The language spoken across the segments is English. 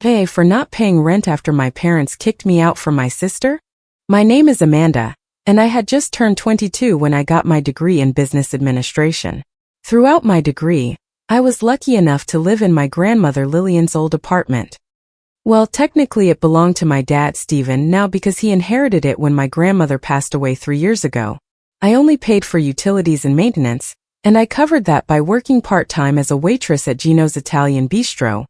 pay for not paying rent after my parents kicked me out from my sister? My name is Amanda, and I had just turned 22 when I got my degree in business administration. Throughout my degree, I was lucky enough to live in my grandmother Lillian's old apartment. Well, technically it belonged to my dad Stephen now because he inherited it when my grandmother passed away 3 years ago. I only paid for utilities and maintenance, and I covered that by working part-time as a waitress at Gino's Italian Bistro,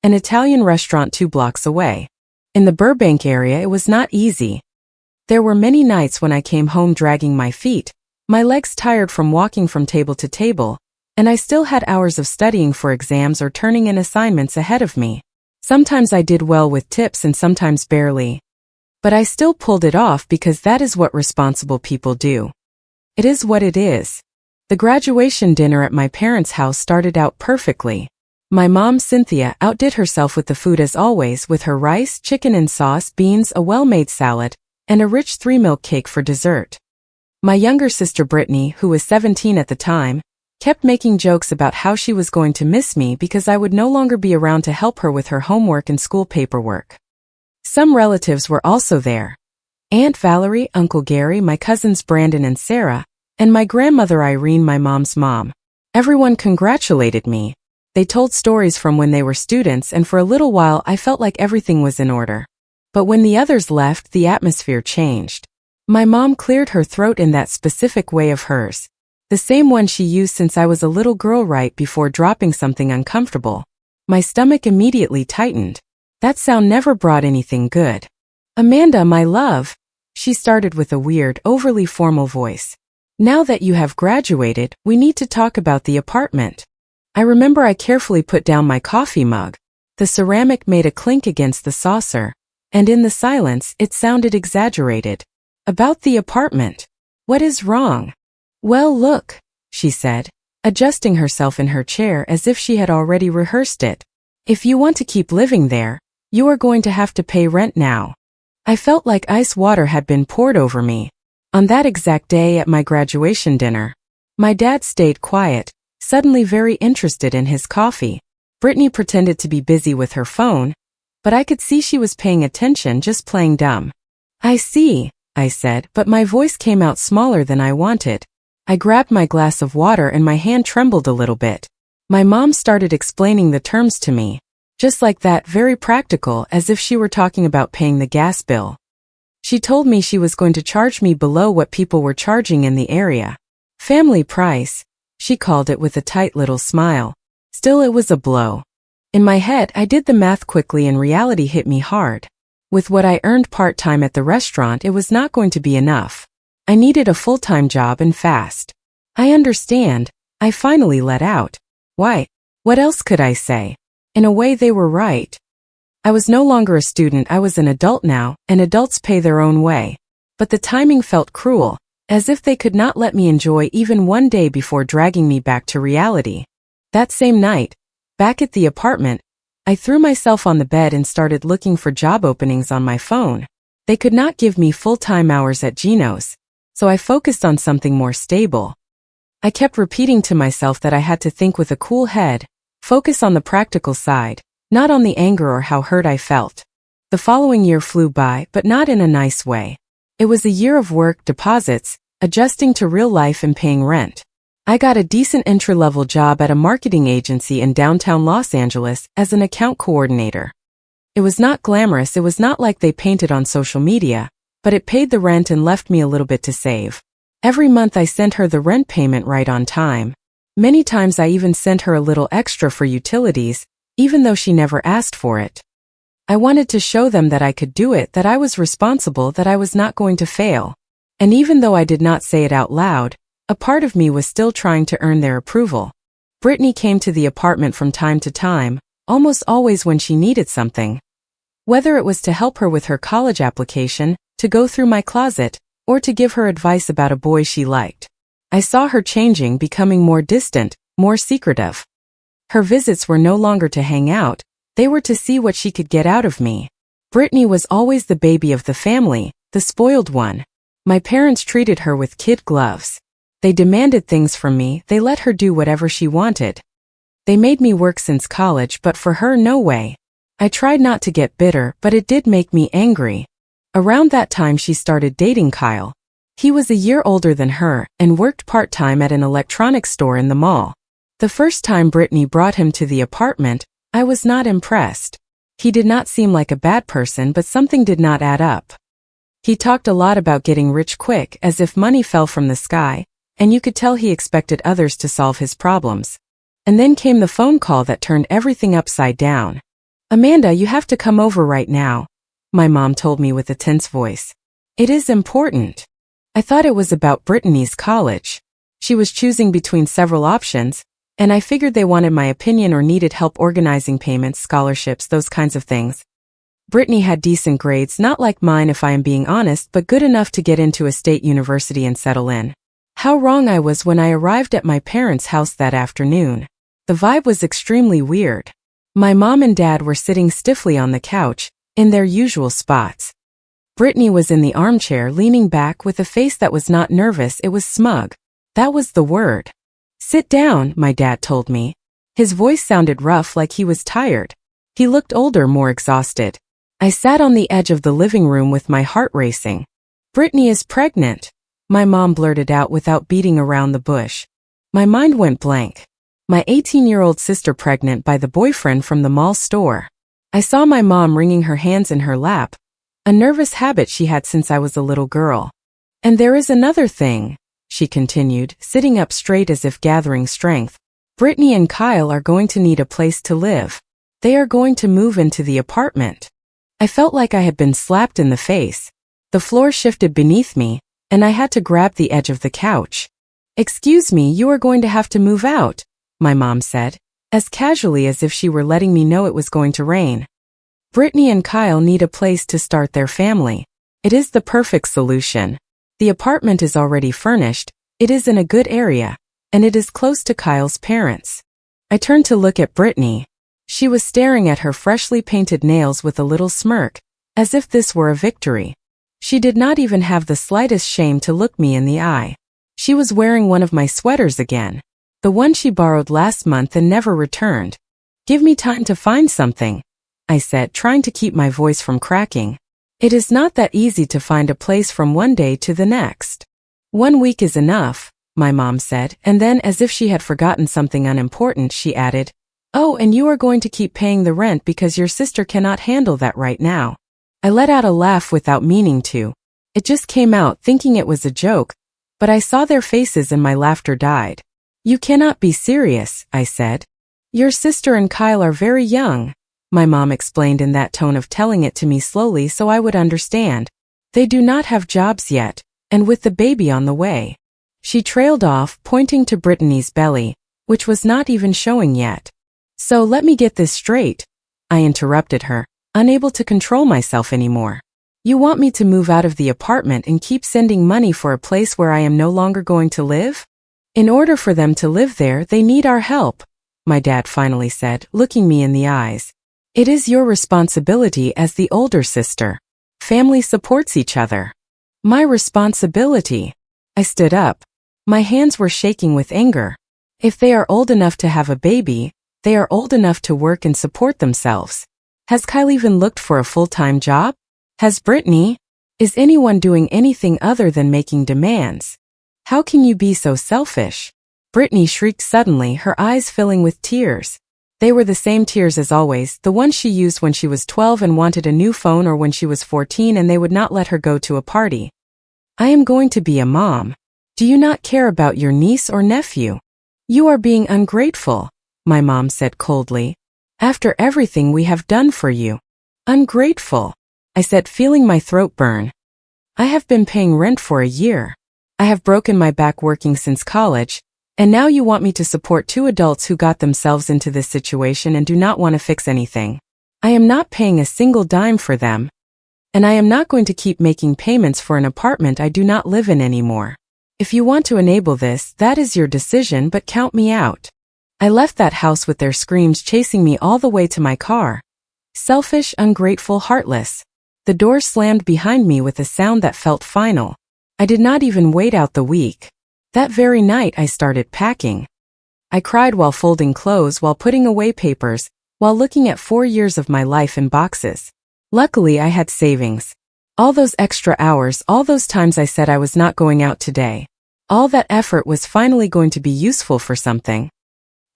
an Italian restaurant 2 blocks away. In the Burbank area it was not easy. There were many nights when I came home dragging my feet, my legs tired from walking from table to table, and I still had hours of studying for exams or turning in assignments ahead of me. Sometimes I did well with tips and sometimes barely. But I still pulled it off because that is what responsible people do. It is what it is. The graduation dinner at my parents' house started out perfectly. My mom, Cynthia, outdid herself with the food as always, with her rice, chicken and sauce, beans, a well-made salad, and a rich 3-milk cake for dessert. My younger sister Brittany, who was 17 at the time, kept making jokes about how she was going to miss me because I would no longer be around to help her with her homework and school paperwork. Some relatives were also there. Aunt Valerie, Uncle Gary, my cousins Brandon and Sarah, and my grandmother Irene, my mom's mom. Everyone congratulated me. They told stories from when they were students, and for a little while I felt like everything was in order. But when the others left, the atmosphere changed. My mom cleared her throat in that specific way of hers. The same one she used since I was a little girl right before dropping something uncomfortable. My stomach immediately tightened. That sound never brought anything good. Amanda, my love, she started with a weird, overly formal voice. Now that you have graduated, we need to talk about the apartment. I remember I carefully put down my coffee mug. The ceramic made a clink against the saucer, and in the silence it sounded exaggerated. About the apartment. What is wrong? Well, look, she said, adjusting herself in her chair as if she had already rehearsed it. If you want to keep living there, you are going to have to pay rent now. I felt like ice water had been poured over me. On that exact day at my graduation dinner, my dad stayed quiet, suddenly very interested in his coffee. Brittany pretended to be busy with her phone, but I could see she was paying attention, just playing dumb. I see, I said, but my voice came out smaller than I wanted. I grabbed my glass of water and my hand trembled a little bit. My mom started explaining the terms to me. Just like that, very practical, as if she were talking about paying the gas bill. She told me she was going to charge me below what people were charging in the area. Family price, she called it with a tight little smile. Still, it was a blow. In my head, I did the math quickly and reality hit me hard. With what I earned part-time at the restaurant, it was not going to be enough. I needed a full-time job and fast. I understand, I finally let out. Why? What else could I say? In a way, they were right. I was no longer a student, I was an adult now, and adults pay their own way. But the timing felt cruel, as if they could not let me enjoy even one day before dragging me back to reality. That same night, back at the apartment, I threw myself on the bed and started looking for job openings on my phone. They could not give me full-time hours at Gino's, so I focused on something more stable. I kept repeating to myself that I had to think with a cool head, focus on the practical side, not on the anger or how hurt I felt. The following year flew by, but not in a nice way. It was a year of work, deposits, adjusting to real life and paying rent. I got a decent entry-level job at a marketing agency in downtown Los Angeles as an account coordinator. It was not glamorous, it was not like they painted on social media, but it paid the rent and left me a little bit to save. Every month I sent her the rent payment right on time. Many times I even sent her a little extra for utilities, even though she never asked for it. I wanted to show them that I could do it, that I was responsible, that I was not going to fail. And even though I did not say it out loud, a part of me was still trying to earn their approval. Brittany came to the apartment from time to time, almost always when she needed something. Whether it was to help her with her college application, to go through my closet, or to give her advice about a boy she liked. I saw her changing, becoming more distant, more secretive. Her visits were no longer to hang out, they were to see what she could get out of me. Brittany was always the baby of the family, the spoiled one. My parents treated her with kid gloves. They demanded things from me, they let her do whatever she wanted. They made me work since college, but for her, no way. I tried not to get bitter, but it did make me angry. Around that time she started dating Kyle. He was a year older than her and worked part-time at an electronics store in the mall. The first time Brittany brought him to the apartment, I was not impressed. He did not seem like a bad person, but something did not add up. He talked a lot about getting rich quick, as if money fell from the sky, and you could tell he expected others to solve his problems. And then came the phone call that turned everything upside down. "Amanda, you have to come over right now," my mom told me with a tense voice. "It is important." I thought it was about Brittany's college. She was choosing between several options, and I figured they wanted my opinion or needed help organizing payments, scholarships, those kinds of things. Brittany had decent grades, not like mine if I am being honest, but good enough to get into a state university and settle in. How wrong I was when I arrived at my parents' house that afternoon. The vibe was extremely weird. My mom and dad were sitting stiffly on the couch, in their usual spots. Brittany was in the armchair leaning back with a face that was not nervous, it was smug. That was the word. "Sit down," my dad told me. His voice sounded rough, like he was tired. He looked older, more exhausted. I sat on the edge of the living room with my heart racing. "Brittany is pregnant," my mom blurted out without beating around the bush. My mind went blank. My 18-year-old sister pregnant by the boyfriend from the mall store. I saw my mom wringing her hands in her lap, a nervous habit she had since I was a little girl. "And there is another thing," she continued, sitting up straight as if gathering strength. "Brittany and Kyle are going to need a place to live. They are going to move into the apartment." I felt like I had been slapped in the face. The floor shifted beneath me, and I had to grab the edge of the couch. "Excuse me, you are going to have to move out," my mom said, as casually as if she were letting me know it was going to rain. "Brittany and Kyle need a place to start their family. It is the perfect solution. The apartment is already furnished, it is in a good area, and it is close to Kyle's parents." I turned to look at Brittany. She was staring at her freshly painted nails with a little smirk, as if this were a victory. She did not even have the slightest shame to look me in the eye. She was wearing one of my sweaters again, the one she borrowed last month and never returned. "Give me time to find something," I said, trying to keep my voice from cracking. "It is not that easy to find a place from one day to the next." "1 week is enough," my mom said, and then, as if she had forgotten something unimportant, she added, "Oh, and you are going to keep paying the rent because your sister cannot handle that right now." I let out a laugh without meaning to. It just came out, thinking it was a joke, but I saw their faces and my laughter died. "You cannot be serious," I said. "Your sister and Kyle are very young," my mom explained in that tone of telling it to me slowly so I would understand. "They do not have jobs yet, and with the baby on the way." She trailed off, pointing to Brittany's belly, which was not even showing yet. "So let me get this straight," I interrupted her, unable to control myself anymore. "You want me to move out of the apartment and keep sending money for a place where I am no longer going to live? In order for them to live there, they need our help," my dad finally said, looking me in the eyes. "It is your responsibility as the older sister. Family supports each other." "My responsibility?" I stood up. My hands were shaking with anger. If they are old enough to have a baby, they are old enough to work and support themselves. Has Kyle even looked for a full-time job? Has Brittany? Is anyone doing anything other than making demands? How can you be so selfish? Brittany shrieked suddenly, her eyes filling with tears. They were the same tears as always, the ones she used when she was 12 and wanted a new phone, or when she was 14 and they would not let her go to a party. "I am going to be a mom. Do you not care about your niece or nephew? You are being ungrateful," my mom said coldly. "After everything we have done for you." "Ungrateful," I said, feeling my throat burn. "I have been paying rent for a year. I have broken my back working since college, and now you want me to support 2 adults who got themselves into this situation and do not want to fix anything. I am not paying a single dime for them, and I am not going to keep making payments for an apartment I do not live in anymore. If you want to enable this, that is your decision, but count me out." I left that house with their screams chasing me all the way to my car. Selfish, ungrateful, heartless. The door slammed behind me with a sound that felt final. I did not even wait out the week. That very night I started packing. I cried while folding clothes, while putting away papers, while looking at 4 years of my life in boxes. Luckily, I had savings. All those extra hours, all those times I said I was not going out today. All that effort was finally going to be useful for something.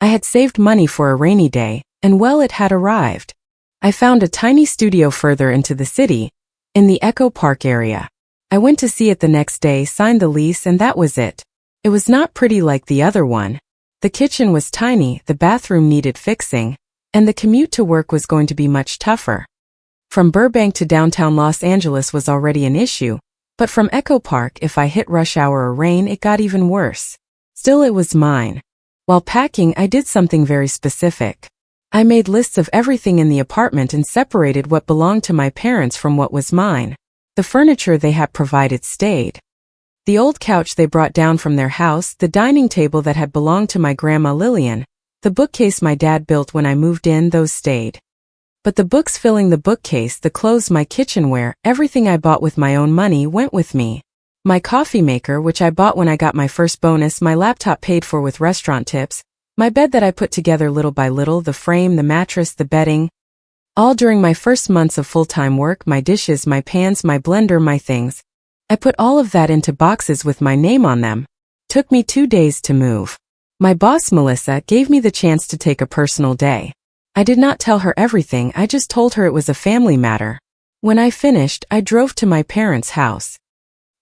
I had saved money for a rainy day, and well, it had arrived. I found a tiny studio further into the city, in the Echo Park area. I went to see it the next day, signed the lease, and that was it. It was not pretty like the other one. The kitchen was tiny, the bathroom needed fixing, and the commute to work was going to be much tougher. From Burbank to downtown Los Angeles was already an issue, but from Echo Park, if I hit rush hour or rain, it got even worse. Still, it was mine. While packing, I did something very specific. I made lists of everything in the apartment and separated what belonged to my parents from what was mine. The furniture they had provided stayed. The old couch they brought down from their house, the dining table that had belonged to my grandma Lillian, the bookcase my dad built when I moved in, those stayed. But the books filling the bookcase, the clothes, my kitchenware, everything I bought with my own money went with me. My coffee maker, which I bought when I got my first bonus, my laptop paid for with restaurant tips, my bed that I put together little by little, the frame, the mattress, the bedding. All during my first months of full-time work, my dishes, my pans, my blender, my things. I put all of that into boxes with my name on them. Took me 2 days to move. My boss, Melissa, gave me the chance to take a personal day. I did not tell her everything, I just told her it was a family matter. When I finished, I drove to my parents' house.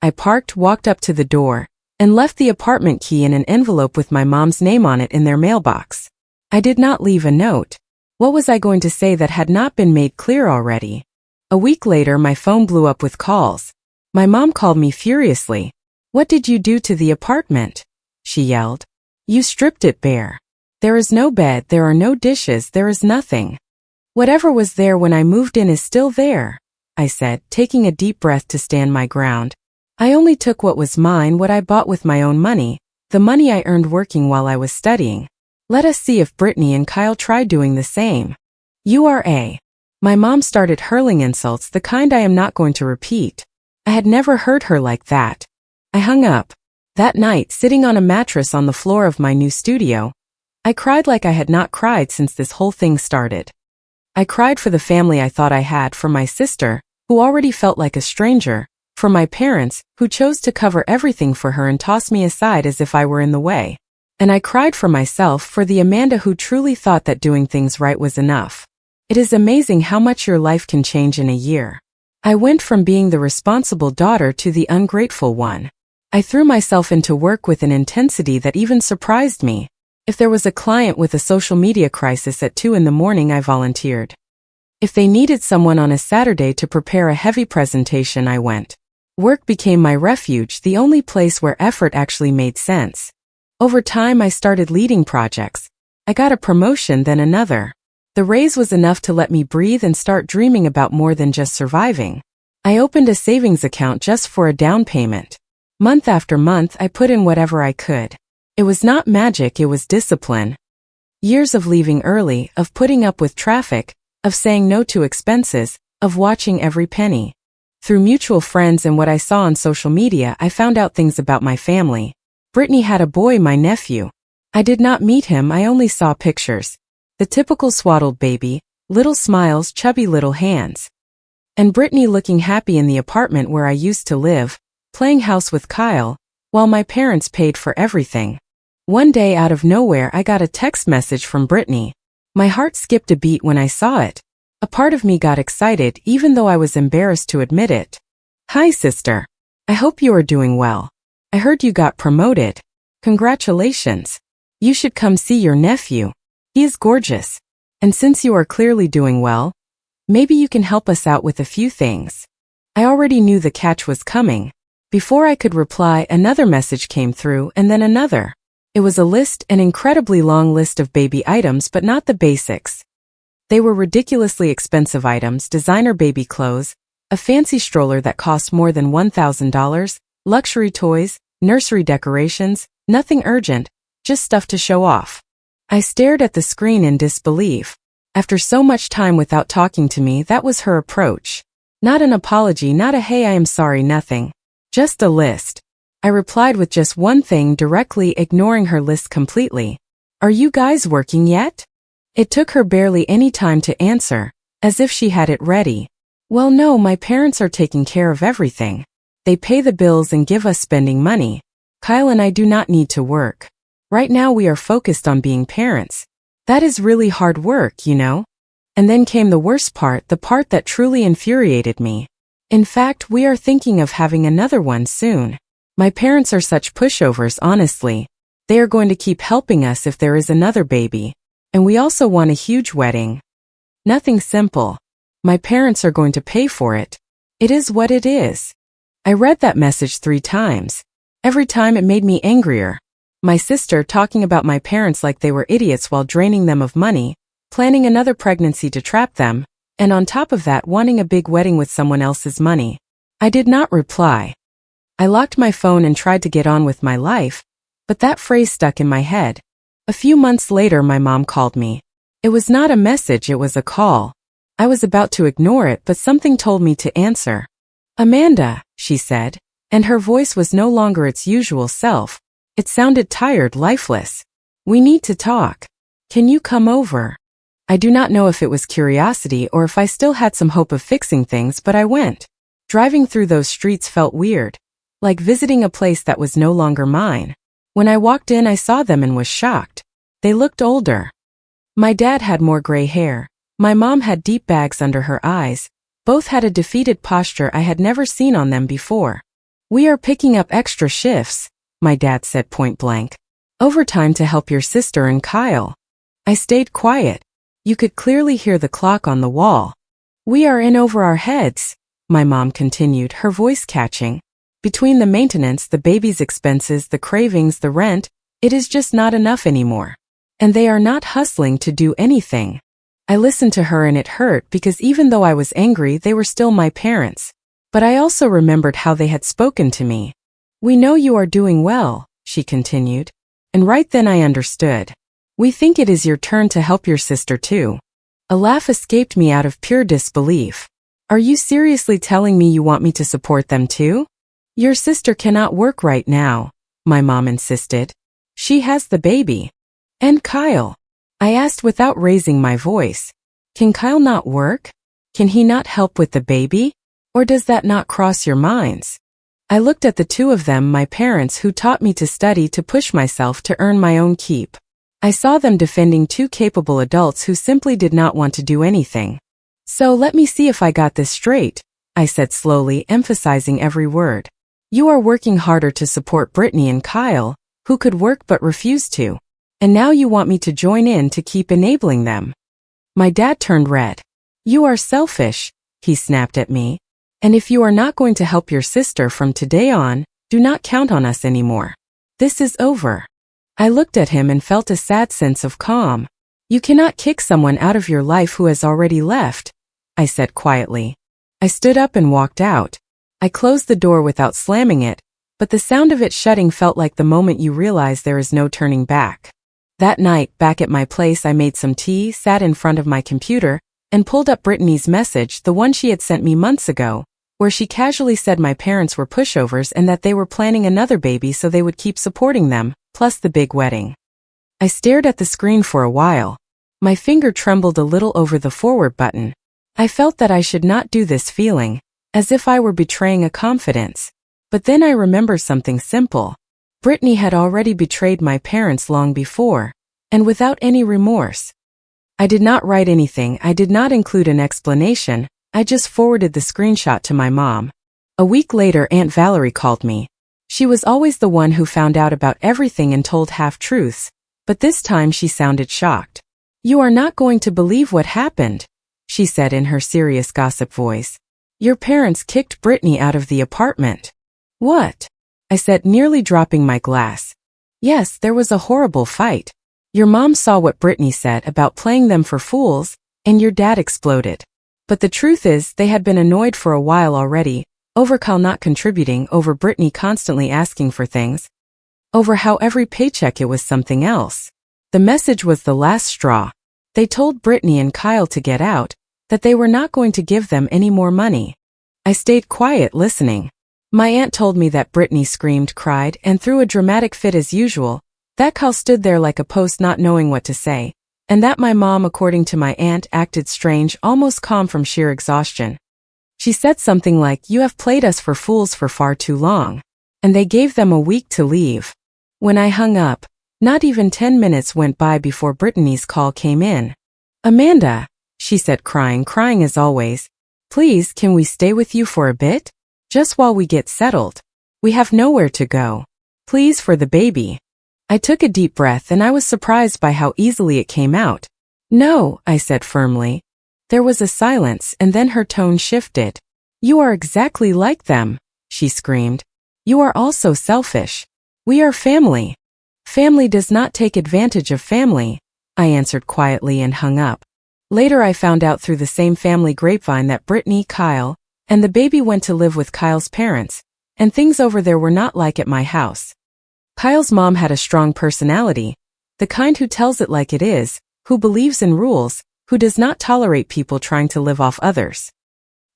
I parked, walked up to the door, and left the apartment key in an envelope with my mom's name on it in their mailbox. I did not leave a note. What was I going to say that had not been made clear already? A week later, my phone blew up with calls. My mom called me furiously. "What did you do to the apartment?" she yelled. "You stripped it bare. There is no bed, there are no dishes, there is nothing. Whatever was there when I moved in is still there," I said, taking a deep breath to stand my ground. "I only took what was mine, what I bought with my own money, the money I earned working while I was studying. Let us see if Brittany and Kyle try doing the same. You are a..." My mom started hurling insults, the kind I am not going to repeat. I had never heard her like that. I hung up. That night, sitting on a mattress on the floor of my new studio, I cried like I had not cried since this whole thing started. I cried for the family I thought I had, for my sister, who already felt like a stranger, for my parents, who chose to cover everything for her and toss me aside as if I were in the way. And I cried for myself, for the Amanda who truly thought that doing things right was enough. It is amazing how much your life can change in a year. I went from being the responsible daughter to the ungrateful one. I threw myself into work with an intensity that even surprised me. If there was a client with a social media crisis at 2 in the morning, I volunteered. If they needed someone on a Saturday to prepare a heavy presentation, I went. Work became my refuge, the only place where effort actually made sense. Over time, I started leading projects. I got a promotion, then another. The raise was enough to let me breathe and start dreaming about more than just surviving. I opened a savings account just for a down payment. Month after month, I put in whatever I could. It was not magic, it was discipline. Years of leaving early, of putting up with traffic, of saying no to expenses, of watching every penny. Through mutual friends and what I saw on social media, I found out things about my family. Brittany had a boy, my nephew. I did not meet him, I only saw pictures. The typical swaddled baby, little smiles, chubby little hands. And Brittany looking happy in the apartment where I used to live, playing house with Kyle, while my parents paid for everything. One day out of nowhere, I got a text message from Brittany. My heart skipped a beat when I saw it. A part of me got excited, even though I was embarrassed to admit it. "Hi, sister. I hope you are doing well. I heard you got promoted. Congratulations. You should come see your nephew. He is gorgeous. And since you are clearly doing well, maybe you can help us out with a few things." I already knew the catch was coming. Before I could reply, another message came through, and then another. It was a list, an incredibly long list of baby items, but not the basics. They were ridiculously expensive items, designer baby clothes, a fancy stroller that cost more than $1,000, luxury toys, nursery decorations, nothing urgent, just stuff to show off. I stared at the screen in disbelief. After so much time without talking to me, that was her approach. Not an apology, not a "hey, I am sorry," nothing. Just a list. I replied with just one thing, directly ignoring her list completely. "Are you guys working yet?" It took her barely any time to answer, as if she had it ready. Well, no, my parents are taking care of everything. They pay the bills and give us spending money. Kyle and I do not need to work. Right now we are focused on being parents. That is really hard work, you know? And then came the worst part, the part that truly infuriated me. In fact, we are thinking of having another one soon. My parents are such pushovers, honestly. They are going to keep helping us if there is another baby. And we also want a huge wedding. Nothing simple. My parents are going to pay for it. It is what it is. I read that message 3 times. Every time it made me angrier. My sister talking about my parents like they were idiots while draining them of money, planning another pregnancy to trap them, and on top of that wanting a big wedding with someone else's money. I did not reply. I locked my phone and tried to get on with my life, but that phrase stuck in my head. A few months later my mom called me. It was not a message, it was a call. I was about to ignore it, but something told me to answer. "Amanda," she said, and her voice was no longer its usual self. It sounded tired, lifeless. "We need to talk. Can you come over?" I do not know if it was curiosity or if I still had some hope of fixing things, but I went. Driving through those streets felt weird, like visiting a place that was no longer mine. When I walked in, I saw them and was shocked. They looked older. My dad had more gray hair. My mom had deep bags under her eyes. Both had a defeated posture I had never seen on them before. "We are picking up extra shifts," my dad said point blank. "Overtime to help your sister and Kyle." I stayed quiet. You could clearly hear the clock on the wall. "We are in over our heads," my mom continued, her voice catching. "Between the maintenance, the baby's expenses, the cravings, the rent, it is just not enough anymore. And they are not hustling to do anything." I listened to her and it hurt because even though I was angry, they were still my parents. But I also remembered how they had spoken to me. "We know you are doing well," she continued. And right then I understood. "We think it is your turn to help your sister too." A laugh escaped me out of pure disbelief. "Are you seriously telling me you want me to support them too?" "Your sister cannot work right now," my mom insisted. "She has the baby. And Kyle." I asked without raising my voice. "Can Kyle not work? Can he not help with the baby? Or does that not cross your minds?" I looked at the two of them, my parents who taught me to study, to push myself, to earn my own keep. I saw them defending 2 capable adults who simply did not want to do anything. "So let me see if I got this straight," I said slowly, emphasizing every word. "You are working harder to support Brittany and Kyle, who could work but refused to. And now you want me to join in to keep enabling them." My dad turned red. "You are selfish," he snapped at me. "And if you are not going to help your sister from today on, do not count on us anymore. This is over." I looked at him and felt a sad sense of calm. "You cannot kick someone out of your life who has already left," I said quietly. I stood up and walked out. I closed the door without slamming it, but the sound of it shutting felt like the moment you realize there is no turning back. That night, back at my place, I made some tea, sat in front of my computer, and pulled up Brittany's message, the one she had sent me months ago, where she casually said my parents were pushovers and that they were planning another baby so they would keep supporting them, plus the big wedding. I stared at the screen for a while. My finger trembled a little over the forward button. I felt that I should not do this, feeling as if I were betraying a confidence. But then I remembered something simple. Brittany had already betrayed my parents long before, and without any remorse. I did not write anything, I did not include an explanation, I just forwarded the screenshot to my mom. A week later, Aunt Valerie called me. She was always the one who found out about everything and told half-truths, but this time she sounded shocked. "You are not going to believe what happened," she said in her serious gossip voice. "Your parents kicked Brittany out of the apartment." "What?" I said, nearly dropping my glass. "Yes, there was a horrible fight. Your mom saw what Brittany said about playing them for fools, and your dad exploded. But the truth is, they had been annoyed for a while already, over Kyle not contributing, over Brittany constantly asking for things, over how every paycheck it was something else. The message was the last straw. They told Brittany and Kyle to get out, that they were not going to give them any more money." I stayed quiet, listening. My aunt told me that Brittany screamed, cried, and threw a dramatic fit as usual, that Kyle stood there like a post not knowing what to say, and that my mom, according to my aunt, acted strange, almost calm from sheer exhaustion. She said something like, "You have played us for fools for far too long." And they gave them a week to leave. When I hung up, not even 10 minutes went by before Brittany's call came in. "Amanda," she said, crying as always, "please, can we stay with you for a bit? Just while we get settled. We have nowhere to go. Please, for the baby." I took a deep breath and I was surprised by how easily it came out. "No," I said firmly. There was a silence and then her tone shifted. "You are exactly like them," she screamed. "You are all so selfish. We are family." "Family does not take advantage of family," I answered quietly and hung up. Later I found out through the same family grapevine that Brittany, Kyle, and the baby went to live with Kyle's parents, and things over there were not like at my house. Kyle's mom had a strong personality, the kind who tells it like it is, who believes in rules, who does not tolerate people trying to live off others.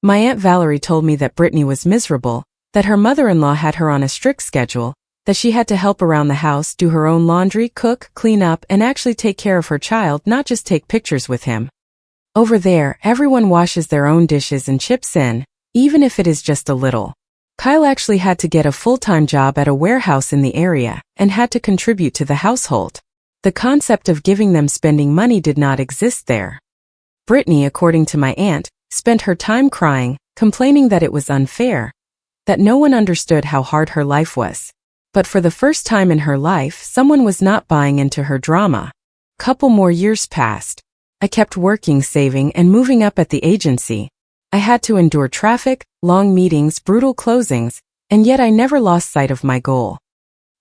My Aunt Valerie told me that Brittany was miserable, that her mother-in-law had her on a strict schedule, that she had to help around the house, do her own laundry, cook, clean up, and actually take care of her child, not just take pictures with him. Over there, everyone washes their own dishes and chips in, even if it is just a little. Kyle actually had to get a full-time job at a warehouse in the area, and had to contribute to the household. The concept of giving them spending money did not exist there. Brittany, according to my aunt, spent her time crying, complaining that it was unfair, that no one understood how hard her life was. But for the first time in her life, someone was not buying into her drama. Couple more years passed. I kept working, saving, and moving up at the agency. I had to endure traffic, long meetings, brutal closings, and yet I never lost sight of my goal.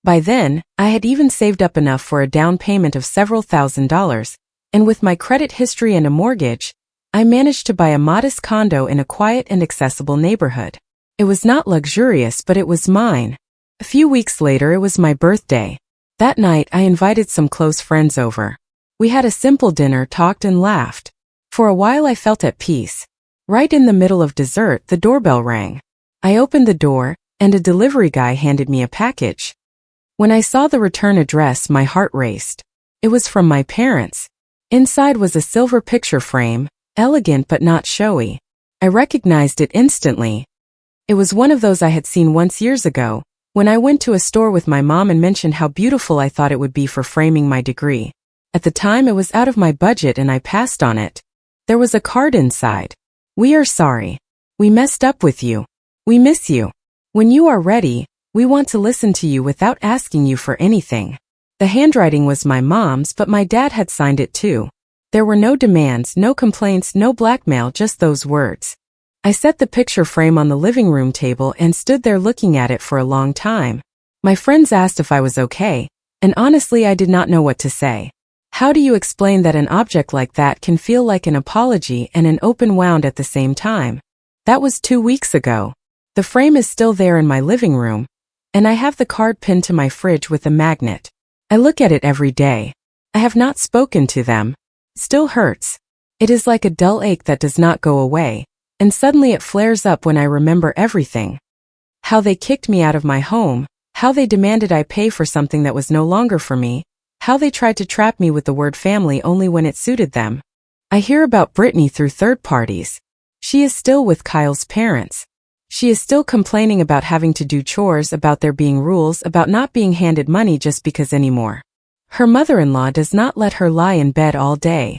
By then, I had even saved up enough for a down payment of several $1,000s, and with my credit history and a mortgage, I managed to buy a modest condo in a quiet and accessible neighborhood. It was not luxurious, but it was mine. A few weeks later, it was my birthday. That night, I invited some close friends over. We had a simple dinner, talked and laughed. For a while, I felt at peace. Right in the middle of dessert, the doorbell rang. I opened the door, and a delivery guy handed me a package. When I saw the return address, my heart raced. It was from my parents. Inside was a silver picture frame, elegant but not showy. I recognized it instantly. It was one of those I had seen once years ago, when I went to a store with my mom and mentioned how beautiful I thought it would be for framing my degree. At the time, it was out of my budget and I passed on it. There was a card inside. "We are sorry. We messed up with you. We miss you. When you are ready, we want to listen to you without asking you for anything." The handwriting was my mom's, but my dad had signed it too. There were no demands, no complaints, no blackmail, just those words. I set the picture frame on the living room table and stood there looking at it for a long time. My friends asked if I was okay, and honestly I did not know what to say. How do you explain that an object like that can feel like an apology and an open wound at the same time? That was 2 weeks ago. The frame is still there in my living room, and I have the card pinned to my fridge with a magnet. I look at it every day. I have not spoken to them. Still hurts. It is like a dull ache that does not go away, and suddenly it flares up when I remember everything. How they kicked me out of my home, how they demanded I pay for something that was no longer for me, how they tried to trap me with the word family only when it suited them. I hear about Brittany through third parties. She is still with Kyle's parents. She is still complaining about having to do chores, about there being rules, about not being handed money just because anymore. Her mother-in-law does not let her lie in bed all day.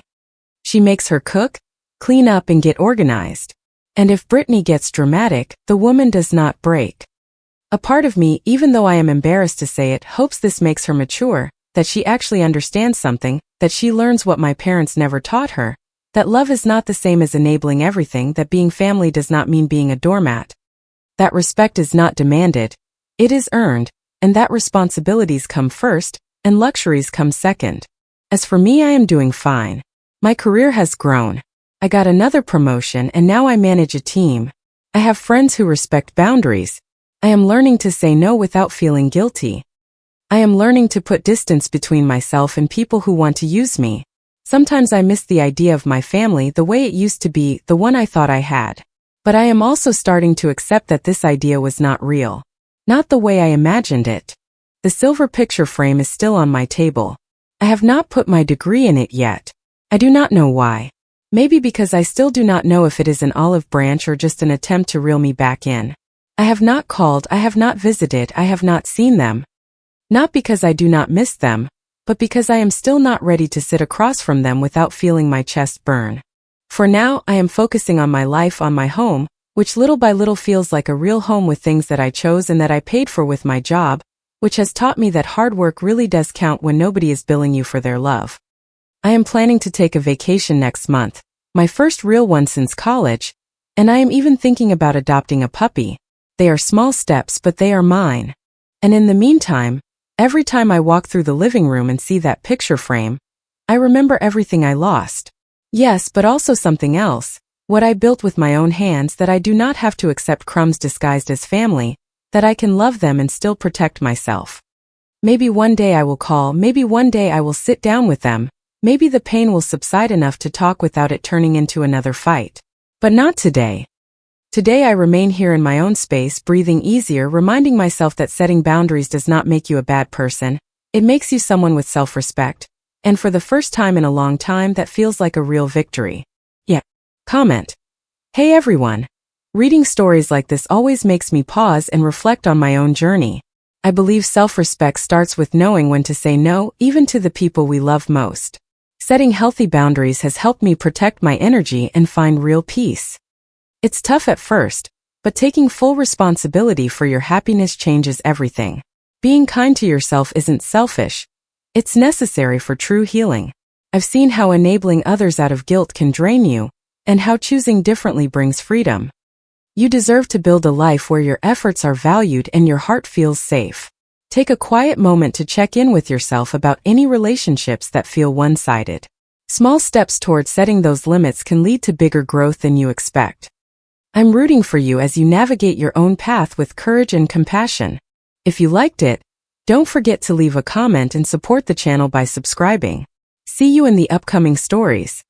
She makes her cook, clean up and get organized. And if Brittany gets dramatic, the woman does not break. A part of me, even though I am embarrassed to say it, hopes this makes her mature, that she actually understands something, that she learns what my parents never taught her, that love is not the same as enabling everything, that being family does not mean being a doormat, that respect is not demanded, it is earned, and that responsibilities come first, and luxuries come second. As for me, I am doing fine. My career has grown. I got another promotion and now I manage a team. I have friends who respect boundaries. I am learning to say no without feeling guilty. I am learning to put distance between myself and people who want to use me. Sometimes I miss the idea of my family the way it used to be, the one I thought I had. But I am also starting to accept that this idea was not real. Not the way I imagined it. The silver picture frame is still on my table. I have not put my degree in it yet. I do not know why. Maybe because I still do not know if it is an olive branch or just an attempt to reel me back in. I have not called, I have not visited, I have not seen them. Not because I do not miss them, but because I am still not ready to sit across from them without feeling my chest burn. For now, I am focusing on my life, on my home, which little by little feels like a real home with things that I chose and that I paid for with my job, which has taught me that hard work really does count when nobody is billing you for their love. I am planning to take a vacation next month, my first real one since college, and I am even thinking about adopting a puppy. They are small steps, but they are mine. And in the meantime, every time I walk through the living room and see that picture frame, I remember everything I lost. Yes, but also something else, what I built with my own hands, that I do not have to accept crumbs disguised as family, that I can love them and still protect myself. Maybe one day I will call, maybe one day I will sit down with them, maybe the pain will subside enough to talk without it turning into another fight. But not today. Today I remain here in my own space, breathing easier, reminding myself that setting boundaries does not make you a bad person. It makes you someone with self-respect. And for the first time in a long time, that feels like a real victory. Yeah. Comment. Hey everyone. Reading stories like this always makes me pause and reflect on my own journey. I believe self-respect starts with knowing when to say no, even to the people we love most. Setting healthy boundaries has helped me protect my energy and find real peace. It's tough at first, but taking full responsibility for your happiness changes everything. Being kind to yourself isn't selfish. It's necessary for true healing. I've seen how enabling others out of guilt can drain you, and how choosing differently brings freedom. You deserve to build a life where your efforts are valued and your heart feels safe. Take a quiet moment to check in with yourself about any relationships that feel one-sided. Small steps towards setting those limits can lead to bigger growth than you expect. I'm rooting for you as you navigate your own path with courage and compassion. If you liked it, don't forget to leave a comment and support the channel by subscribing. See you in the upcoming stories.